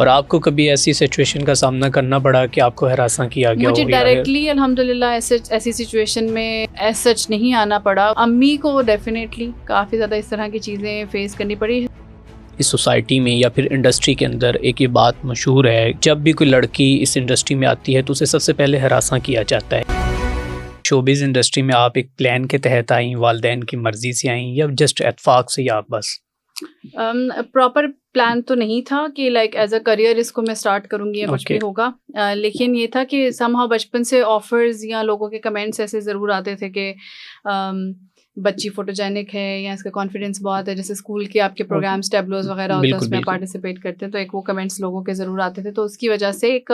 और आपको कभी ऐसी सिचुएशन का सामना करना पड़ा कि आपको हरासा किया गया मुझे हो? या डायरेक्टली अल्हम्दुलिल्लाह ऐसी सिचुएशन में एज सच नहीं आना पड़ा। अम्मी को डेफिनेटली काफ़ी ज़्यादा इस तरह की चीज़ें फेस करनी पड़ी। इस सोसाइटी में या फिर इंडस्ट्री के अंदर एक ये बात मशहूर है, जब भी कोई लड़की इस इंडस्ट्री में आती है तो उसे सबसे पहले हरासा किया जाता है। शोबिज़ इंडस्ट्री में आप एक प्लान के तहत आई, वालिदैन की मर्ज़ी से आई, या जस्ट इत्तेफाक से या आप बस? प्रॉपर प्लान तो नहीं था कि लाइक एज अ करियर इसको मैं स्टार्ट करूँगी या कुछ भी Okay. होगा। लेकिन ये था कि समहाउ बचपन से ऑफर्स या लोगों के कमेंट्स ऐसे ज़रूर आते थे कि बच्ची फोटोजेनिक है या इसका कॉन्फिडेंस बहुत है। जैसे स्कूल के आपके प्रोग्राम्स टैबलोज वगैरह होते हैं, बिल्कुल, उसमें बिल्कुल। पार्टिसिपेट करते हैं, तो एक वो कमेंट्स लोगों के ज़रूर आते थे। तो उसकी वजह से एक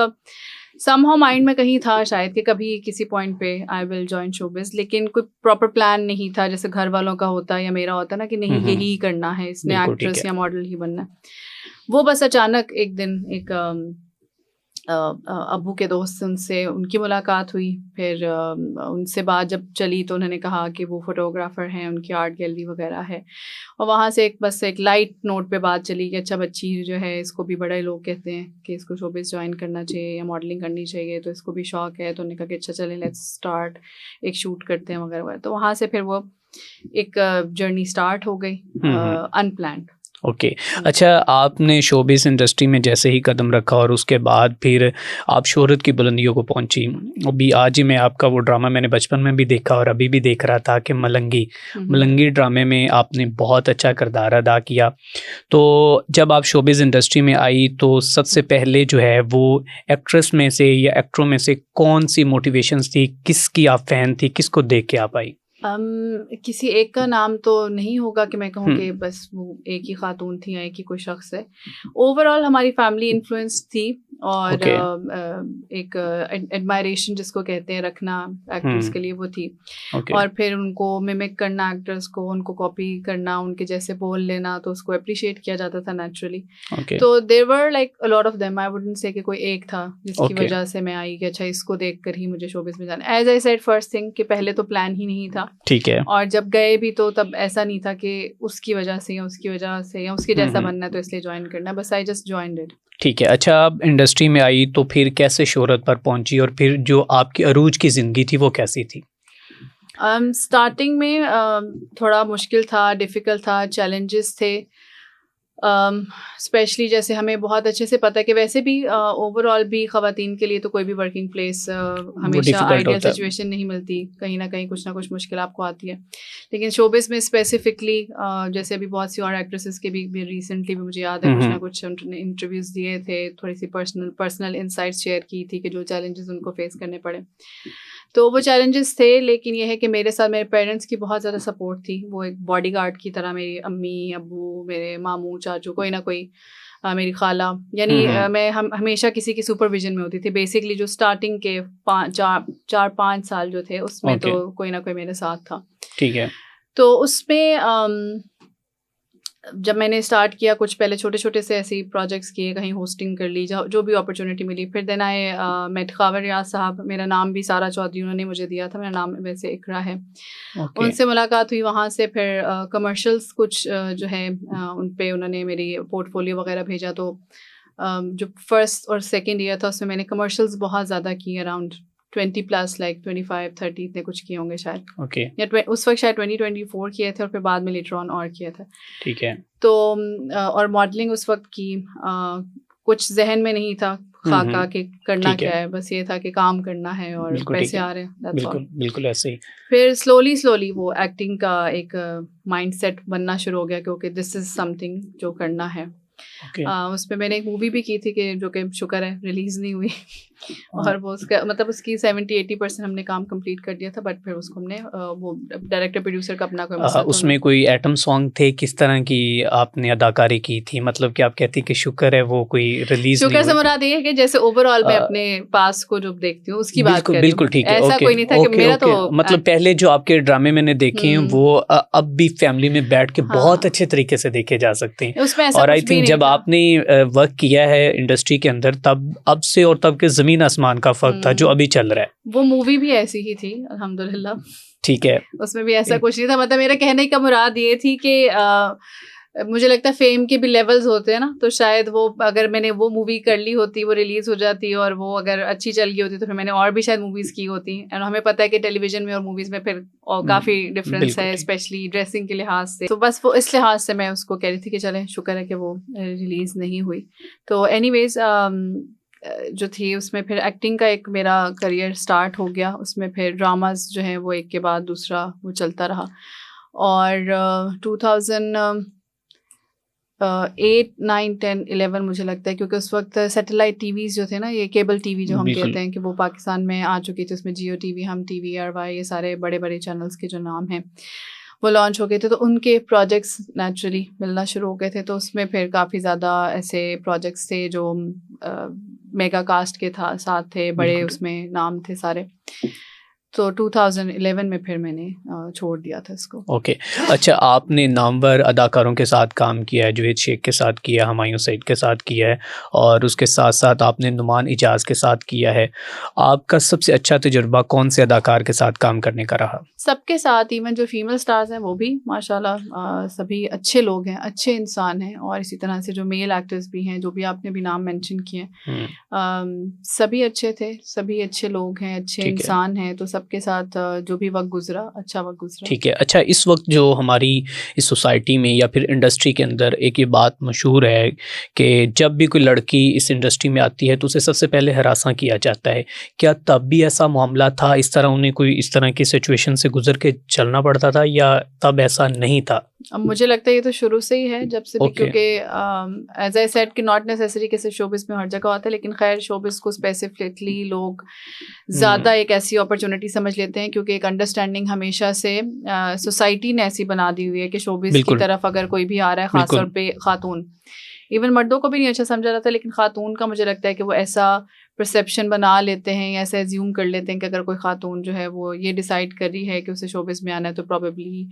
समहाउ माइंड में कहीं था शायद कि कभी किसी पॉइंट पे आई विल जॉइन शोबिज़, लेकिन कोई प्रॉपर प्लान नहीं था जैसे घर वालों का होता है या मेरा होता है ना कि नहीं यही करना है, इसने बिल्कुल ठीक एक्ट्रेस है। या मॉडल ही बनना है। वो बस अचानक एक दिन एक अब्बू के दोस्त उनसे उनकी मुलाकात हुई। फिर उनसे बात जब चली तो उन्होंने कहा कि वो फ़ोटोग्राफ़र हैं, उनकी आर्ट गैलरी वगैरह है। और वहाँ से बस एक लाइट नोट पे बात चली कि अच्छा बच्ची जो है इसको भी बड़े लोग कहते हैं कि इसको शोबिज़ जॉइन करना चाहिए या मॉडलिंग करनी चाहिए, तो इसको भी शौक है। तो उन्होंने कहा कि अच्छा चलें लेट्स स्टार्ट, एक शूट करते हैं वगैरह वगैरह। तो वहाँ से फिर वो एक जर्नी स्टार्ट हो गई अनप्लान्ड। ओके। अच्छा, आपने शोबिज़ इंडस्ट्री में जैसे ही कदम रखा और उसके बाद फिर आप शोहरत की बुलंदियों को पहुंची। अभी आज ही मैं आपका वो ड्रामा मैंने बचपन में भी देखा और अभी भी देख रहा था कि मलंगी ड्रामे में आपने बहुत अच्छा किरदार अदा किया। तो जब आप शोबिज़ इंडस्ट्री में आई तो सबसे पहले जो है वो एक्ट्रेस में से या एक्टरों में से कौन सी मोटिवेशंस थी, किसकी आप फ़ैन थी, किसको देख के आप आई? किसी एक का नाम तो नहीं होगा कि मैं कहूँ कि बस वो एक ही खातून थी या एक ही कोई शख्स है। ओवरऑल हमारी फैमिली इन्फ्लुएंस थी और ओके। एक एडमायरेशन जिसको कहते हैं रखना एक्टर्स के लिए वो थी। ओके। और फिर उनको मिमिक करना, एक्टर्स को उनको कॉपी करना, उनके जैसे बोल लेना, तो उसको अप्रिशिएट किया जाता था नेचुरली। ओके। तो there were like a lot of them, I wouldn't say कि कोई एक था जिसकी ओके। वजह से मैं आई कि अच्छा इसको देखकर ही मुझे शोबिज़ में जाना। As I said first thing कि पहले तो प्लान ही नहीं था। ठीक है। और जब गए भी तो तब ऐसा नहीं था कि उसकी वजह से या उसकी वजह से या उसके जैसा बनना है तो इसलिए ज्वाइन करना है, बस आई जस्ट जॉइंड इट। ठीक है। अच्छा, आप इंडस्ट्री में आई तो फिर कैसे शोहरत पर पहुंची और फिर जो आपकी अरूज की ज़िंदगी थी वो कैसी थी? स्टार्टिंग में थोड़ा मुश्किल था, डिफ़िकल्ट था, चैलेंजेस थे। स्पेशली जैसे हमें बहुत अच्छे से पता है कि वैसे भी ओवरऑल भी ख़वातीन के लिए तो कोई भी वर्किंग प्लेस हमेशा डिफ़िकल्ट आइडियल होता है। सिचुएशन नहीं मिलती, कहीं ना कहीं कुछ ना कुछ मुश्किल आपको आती है। लेकिन शोबिज़ में स्पेसिफिकली जैसे अभी बहुत सी और एक्ट्रेसेस के भी रिसेंटली भी मुझे याद है कुछ ना कुछ उन्होंने इंटरव्यूज़ दिए थे, थोड़ी सी पर्सनल इंसाइट्स शेयर की थी कि जो चैलेंजेस उनको फेस करने पड़े। तो वो चैलेंजेस थे, लेकिन ये है कि मेरे साथ मेरे पेरेंट्स की बहुत ज़्यादा सपोर्ट थी। वो एक बॉडीगार्ड की तरह मेरी अम्मी, अब्बू, मेरे मामू, चाचू, कोई ना कोई, मेरी खाला, यानी मैं हमेशा किसी की सुपरविजन में होती थी। बेसिकली जो स्टार्टिंग के 4-5 साल जो थे उसमें तो कोई ना कोई मेरे साथ था। ठीक है। तो उसमें जब मैंने स्टार्ट किया कुछ पहले छोटे-छोटे से ऐसे ही प्रोजेक्ट्स किए, कहीं होस्टिंग कर ली, जो भी अपॉर्चुनिटी मिली। फिर देन आई मेट खावर रियाज साहब, मेरा नाम भी सारा चौधरी उन्होंने मुझे दिया था, मेरा नाम वैसे इकरा है। ओके। उनसे मुलाकात हुई, वहाँ से फिर कमर्शियल्स कुछ जो है उन पे उन्होंने मेरी पोर्टफोलियो वगैरह भेजा। तो जो फर्स्ट और सेकंड ईयर था उसमें मैंने कमर्शियल्स बहुत ज़्यादा किए, अराउंड 20 प्लस, लाइक 25-30 इतने कुछ किए होंगे शायद। ओके। या उस वक्त शायद 2024 किए थे और फिर बाद में लेटर ऑन और किया था। ठीक है। तो और मॉडलिंग उस वक्त की कुछ जहन में नहीं था खाका कि करना ठीक है। क्या है, बस ये था कि काम करना है और बिल्कुल ठीक पैसे है। आ रहे हैं, that's all। बिल्कुल, बिल्कुल ऐसे ही। फिर स्लोली वो एक्टिंग का एक माइंडसेट बनना शुरू हो गया कि ओके दिस इज समथिंग जो करना है। ओके। उसमें मैंने एक मूवी भी की थी कि जो कि शुक्र है रिलीज़ नहीं हुई और वो उसका मतलब उसकी 70-80% हमने काम कंप्लीट कर दिया था, बट फिर उसको हमने वो डायरेक्टर प्रोड्यूसर का अपना कोई मसला था, उसमें कोई एटम सॉन्ग थे, किस तरह की आपने अदाकारी की थी? मतलब कि आप कहती कि शुक्र है वो कोई रिलीज नहीं शुक्र से हुई। मुराद ये है कि जैसे ओवरऑल मैं अपने पास को जो देखती हूँ उसकी बात बिल्कुल कर रही बिल्कुल हूँ, ठीक है। ऐसा ओके कोई नहीं था कि ओके मेरा ओके। तो मतलब पहले जो आपके ड्रामे मैंने देखे हैं वो अब भी फैमिली में बैठ के बहुत अच्छे तरीके से देखे जा सकते हैं। उसमें ऐसा और आई कुछ भी थिंक नहीं जब था। आपने वर्क किया है इंडस्ट्री के अंदर तब अब से और तब के ज़मीन आसमान का फ़र्क था जो अभी चल रहा है। वो मूवी भी ऐसी ही थी अल्हम्दुलिल्लाह। ठीक है। उसमें भी ऐसा कुछ नहीं था, मतलब मेरा कहने का मुराद ये थी कि मुझे लगता है फेम के भी लेवल्स होते हैं ना, तो शायद वो अगर मैंने वो मूवी कर ली होती, वो रिलीज हो जाती और वो अगर अच्छी चल गई होती तो फिर मैंने और भी शायद मूवीज की होती। एंड हमें पता है कि टेलीविजन में और मूवीज में फिर और काफी डिफरेंस बिल्कुल है, ठीक। स्पेशली ड्रेसिंग के लिहाज से। तो बस वो इस लिहाज से मैं उसको कह रही थी कि चले शुक्र है कि वो रिलीज नहीं हुई। तो एनीवेज जो थी उसमें फिर एक्टिंग का एक मेरा करियर स्टार्ट हो गया। उसमें फिर ड्रामाज जो हैं वो एक के बाद दूसरा वो चलता रहा। और 2008, 9, 10, 11 मुझे लगता है, क्योंकि उस वक्त सैटेलाइट टीवीज़ जो थे ना, ये केबल टीवी जो हम बिल्कुल। कहते हैं, कि वो पाकिस्तान में आ चुकी थी। उसमें जियो टीवी, हम टीवी, अरवाई, ये सारे बड़े बड़े चैनल्स के जो नाम हैं वो लॉन्च हो गए थे। तो उनके प्रोजेक्ट्स नेचुरली मिलना शुरू हो गए थे। तो उसमें फिर काफ़ी ज़्यादा ऐसे प्रोजेक्ट्स थे जो मेगा कास्ट के साथ थे, बड़े बिल्कुल। उसमें नाम थे सारे। तो 2011 में फिर मैंने छोड़ दिया था इसको। ओके। अच्छा, आपने नामवर अदाकारों के साथ काम किया है, जावेद शेख के साथ किया है, हुमायूं सईद के साथ किया है और उसके साथ साथ आपने नुमान इजाज़ के साथ किया है। आपका सबसे अच्छा तजुर्बा कौन से अदाकार के साथ काम करने का रहा? सबके साथ, इवन जो फीमेल स्टार्स हैं वो भी माशाल्लाह सभी अच्छे लोग हैं, अच्छे इंसान हैं। और इसी तरह से जो मेल एक्टर्स भी हैं, जो भी आपने भी नाम मेंशन किए हैं, सभी अच्छे थे, सभी अच्छे लोग हैं, अच्छे ठीक है। इंसान हैं। तो सबके साथ जो भी वक्त गुजरा, अच्छा वक्त गुजरा। ठीक है। अच्छा, इस वक्त जो हमारी इस सोसाइटी में या फिर इंडस्ट्री के अंदर एक ये बात मशहूर है कि जब भी कोई लड़की इस इंडस्ट्री में आती है तो उसे सबसे पहले हरासा किया जाता है। क्या तब भी ऐसा मामला था? इस तरह उन्हें कोई इस तरह की सिचुएशन से गुजर के चलना पड़ता था या तब ऐसा नहीं था? अब मुझे लगता है ये तो शुरू से ही है, जब से भी, ओके। क्योंकि एज आई सेड कि नॉट नेसेसरी कि सिर्फ शोबिस में हर जगह होता है, लेकिन खैर शोबिस को स्पेसिफिकली लोग ज़्यादा एक ऐसी अपॉर्चुनिटी समझ लेते हैं, क्योंकि एक अंडरस्टैंडिंग हमेशा से सोसाइटी ने ऐसी बना दी हुई है कि शोबिस की बिल्कुल। तरफ अगर कोई भी आ रहा है, ख़ास बिल्कुल। तौर पे ख़ातून, इवन मर्दों को भी नहीं अच्छा समझा जाता, लेकिन ख़ातून का मुझे लगता है कि वो ऐसा परसेप्शन बना लेते हैं या ऐसे एज्यूम कर लेते हैं कि अगर कोई ख़ातून जो है वो ये डिसाइड कर रही है कि उसे शोबिस में आना है, तो प्रॉबेबली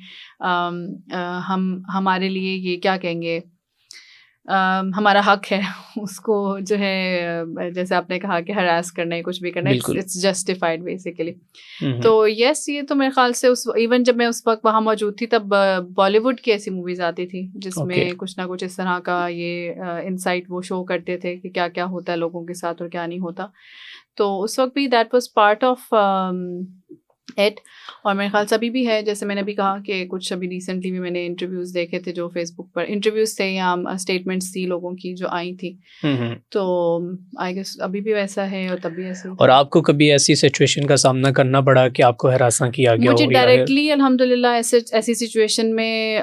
हम हमारे लिए ये क्या कहेंगे, हमारा हक है उसको जो है, जैसे आपने कहा कि हरास करना है, कुछ भी करना है, बिल्कुल। It's justified basically. हम्म। तो यस, ये तो मेरे ख्याल से उस इवन जब मैं उस वक्त वहाँ मौजूद थी, तब बॉलीवुड की ऐसी मूवीज आती थी ओके। जिसमें कुछ ना कुछ इस तरह का ये इंसाइट वो शो करते थे कि क्या क्या होता है लोगों के साथ और क्या नहीं होता। तो उस वक्त भी that was part of it. और मेरे ख्याल से अभी भी है। जैसे मैंने अभी कहा कि कुछ अभी रिसेंटली भी मैंने इंटरव्यूज़ देखे थे, जो फेसबुक पर इंटरव्यूज़ थे या स्टेटमेंट्स थी लोगों की जो आई थी। तो आई गेस अभी भी वैसा है और तब भी ऐसे ही और था। आपको कभी ऐसी सिचुएशन का सामना करना पड़ा कि आपको हरासा किया गया मुझे हो या डायरेक्टली अल्हम्दुलिल्लाह ऐसी सिचुएशन में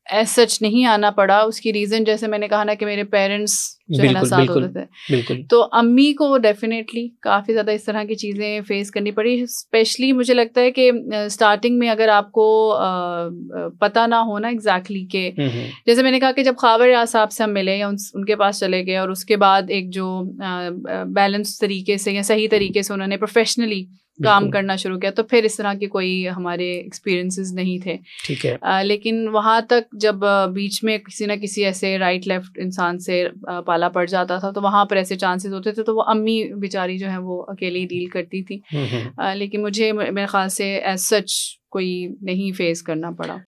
एज सच नहीं आना पड़ा। उसकी रीज़न जैसे मैंने कहा ना कि मेरे पेरेंट्स जो है ना बिल्कुल, साथ बिल्कुल, होते थे, बिल्कुल। तो अम्मी को डेफिनेटली काफ़ी ज़्यादा इस तरह की चीज़ें फेस करनी पड़ी। स्पेशली मुझे लगता है कि स्टार्टिंग में अगर आपको पता ना हो ना एग्जैक्टली के, जैसे मैंने कहा कि जब ख़ाबर यार साहब से हम मिले या उनके पास चले गए, और उसके बाद एक जो बैलेंस तरीके से या सही तरीके से उन्होंने प्रोफेशनली काम बिल्कुल। करना शुरू किया, तो फिर इस तरह के कोई हमारे एक्सपीरियंसेस नहीं थे। ठीक है। लेकिन वहाँ तक जब बीच में किसी ना किसी ऐसे राइट लेफ्ट इंसान से पाला पड़ जाता था, तो वहाँ पर ऐसे चांसेस होते थे, तो वो अम्मी बेचारी जो है वो अकेले ही डील करती थी। लेकिन मुझे मेरे ख्याल से एज सच कोई नहीं फेस करना पड़ा।